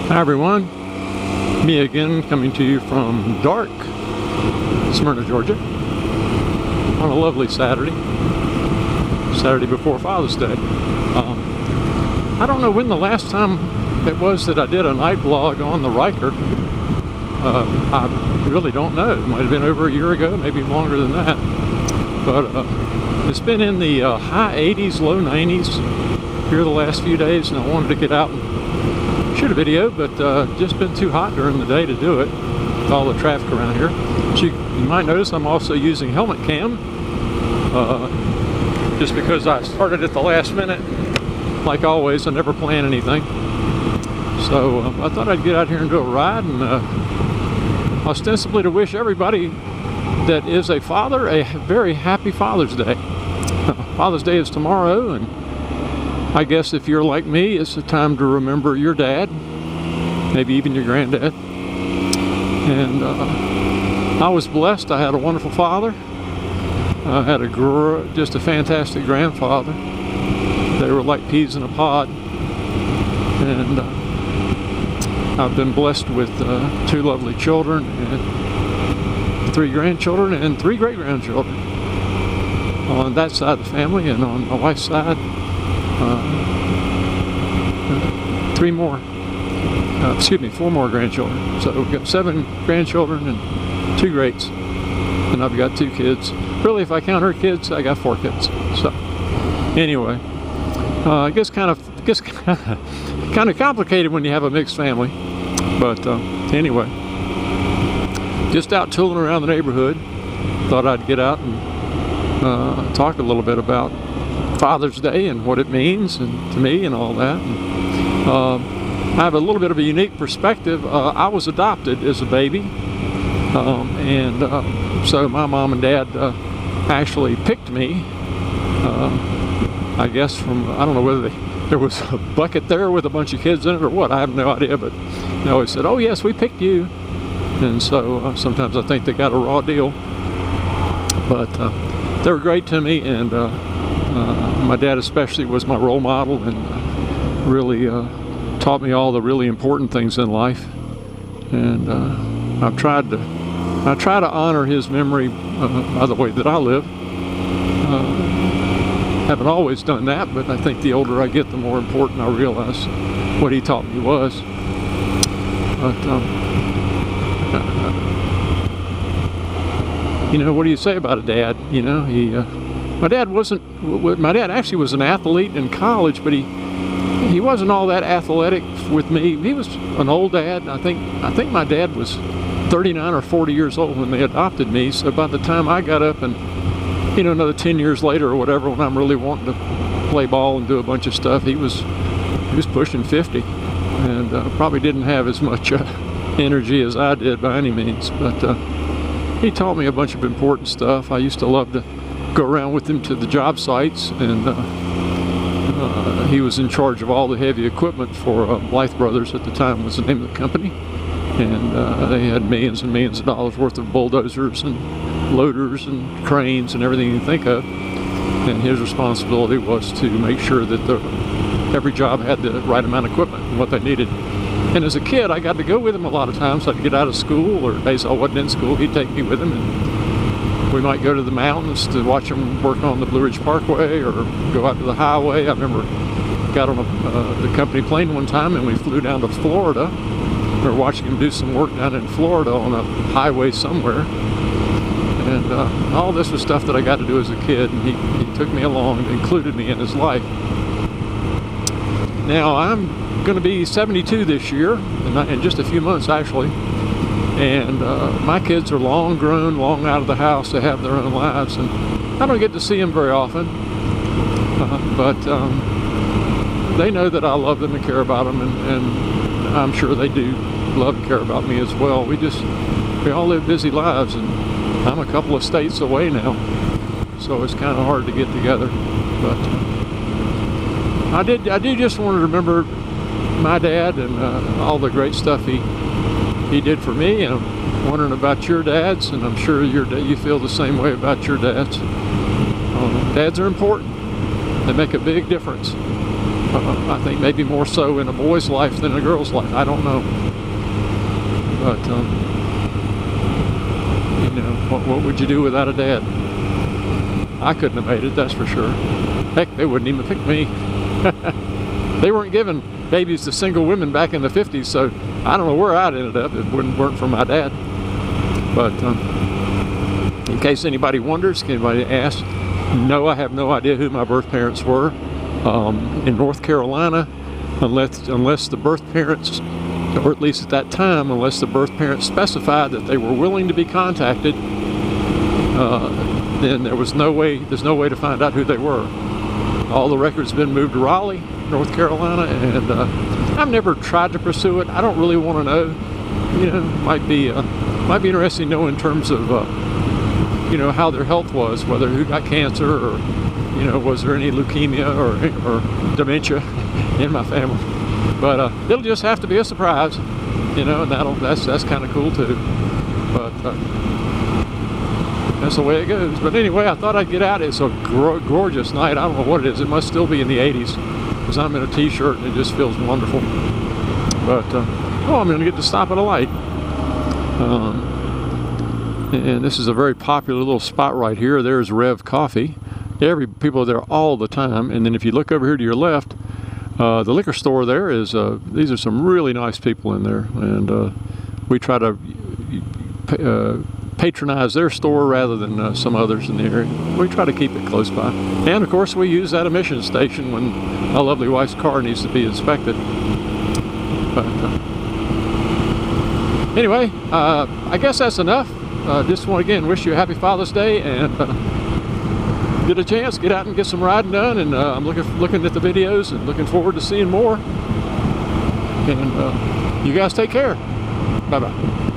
Hi everyone, me again, coming to you from dark Smyrna, Georgia on a lovely Saturday before Father's Day. I don't know when the last time it was that I did a night vlog on the Ryker. I really don't know. It might have been over a year ago, maybe longer than that. But it's been in the high 80s, low 90s here the last few days, and I wanted to get out and shoot a video, but just been too hot during the day to do it with all the traffic around here. So you might notice I'm also using helmet cam, just because I started at the last minute. Like always, I never plan anything. So I thought I'd get out here and do a ride, and ostensibly to wish everybody that is a father a very happy Father's Day. Father's Day is tomorrow, and I guess if you're like me, it's a time to remember your dad, maybe even your granddad. And I was blessed. I had a wonderful father. I had just a fantastic grandfather. They were like peas in a pod. And I've been blessed with 2 lovely children, and 3 grandchildren, and 3 great-grandchildren on that side of the family. And on my wife's side, 4 more grandchildren. So we've got 7 grandchildren and 2 greats, and I've got 2 kids. Really, if I count her kids, I got 4 kids. So anyway, I guess kind of complicated when you have a mixed family. But anyway, just out tooling around the neighborhood. Thought I'd get out and talk a little bit about Father's Day and what it means and to me and all that. And, I have a little bit of a unique perspective. I was adopted as a baby, so my mom and dad actually picked me. I guess from, I don't know whether there was a bucket there with a bunch of kids in it or what. I have no idea, but they always said, "Oh yes, we picked you." And so sometimes I think they got a raw deal, but they were great to me, and my dad especially was my role model, and really taught me all the really important things in life. And I try to honor his memory by the way that I live. Haven't always done that, but I think the older I get, the more important I realize what he taught me was. But you know, what do you say about a dad? You know, my dad actually was an athlete in college, but he wasn't all that athletic with me. He was an old dad. I think my dad was 39 or 40 years old when they adopted me. So by the time I got up and, you know, another 10 years later or whatever, when I'm really wanting to play ball and do a bunch of stuff, he was pushing 50, and probably didn't have as much energy as I did by any means. But he taught me a bunch of important stuff. I used to love to go around with him to the job sites, and he was in charge of all the heavy equipment for Blythe Brothers at the time was the name of the company. And they had millions and millions of dollars worth of bulldozers and loaders and cranes and everything you think of. And his responsibility was to make sure that every job had the right amount of equipment and what they needed. And as a kid, I got to go with him a lot of times. I'd get out of school, or days I wasn't in school, he'd take me with him, and we might go to the mountains to watch him work on the Blue Ridge Parkway, or go out to the highway. I remember got on the company plane one time, and we flew down to Florida. We were watching him do some work down in Florida on a highway somewhere. And all this was stuff that I got to do as a kid, and he took me along and included me in his life. Now, I'm going to be 72 this year, in just a few months actually. And my kids are long grown, long out of the house. They have their own lives, and I don't get to see them very often. But they know that I love them and care about them, and I'm sure they do love and care about me as well. We all live busy lives, and I'm a couple of states away now, so it's kind of hard to get together. But I do just want to remember my dad and all the great stuff he did for me, and I'm wondering about your dads, and I'm sure you feel the same way about your dads. Dads are important. They make a big difference. I think maybe more so in a boy's life than a girl's life. I don't know. But, you know, what would you do without a dad? I couldn't have made it, that's for sure. Heck, they wouldn't even pick me. They weren't giving babies to single women back in the 50s, so I don't know where I'd ended up if it weren't for my dad. But in case anybody wonders, anybody asks, no, I have no idea who my birth parents were. In North Carolina, unless the birth parents, or at least at that time, unless the birth parents specified that they were willing to be contacted, then there's no way to find out who they were. All the records have been moved to Raleigh, North Carolina, and I've never tried to pursue it. I don't really want to know. You know, might be interesting to know in terms of you know, how their health was, whether who got cancer, or you know, was there any leukemia or dementia in my family. But it'll just have to be a surprise, you know, and that's kind of cool too. But that's the way it goes. But anyway, I thought I'd get out. It's a gorgeous night. I don't know what it is. It must still be in the 80s, because I'm in a t-shirt and it just feels wonderful. But oh, I'm going to get to stop at a light. And this is a very popular little spot right here. There's Rev Coffee. People are there all the time. And then if you look over here to your left, the liquor store there is, these are some really nice people in there. And we try to patronize their store rather than some others in the area. We try to keep it close by. And of course we use that emission station when my lovely wife's car needs to be inspected. But anyway, I guess that's enough. Just want to again wish you a happy Father's Day, and get a chance, get out and get some riding done. And I'm looking at the videos and looking forward to seeing more. And you guys take care. Bye-bye.